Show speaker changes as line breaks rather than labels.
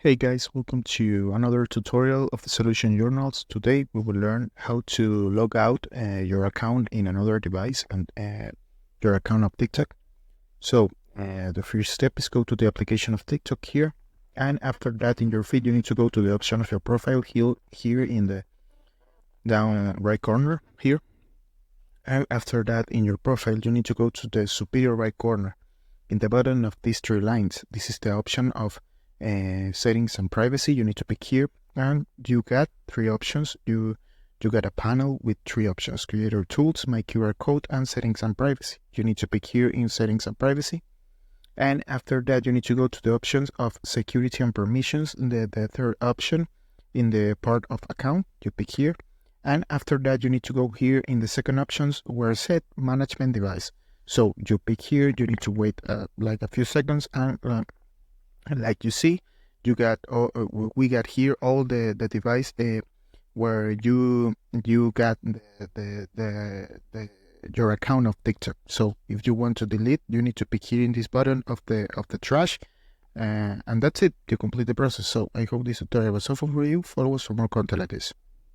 Hey guys, welcome to another tutorial of the Solution Journals. Today we will learn how to log out your account in another device and your account of TikTok. So the first step is go to the application of TikTok here, and after that in your feed you need to go to the option of your profile here in the down right corner here. And after that in your profile you need to go to the superior right corner. In the bottom of these three lines, this is the option of settings and privacy. You need to pick here, and you got three options. You got a panel with three options: creator tools, my QR code, and settings and privacy. You need to pick here in settings and privacy, and after that you need to go to the options of security and permissions. The third option in the part of account, you pick here, and after that you need to go here in the second options where set management device. So you pick here, you need to wait like a few seconds, and like you see, you got we got here all the device where you got your account of TikTok. So if you want to delete, you need to pick here in this button of the trash, and that's it. You complete the process. So I hope this tutorial was helpful for you. Follow us for more content like this.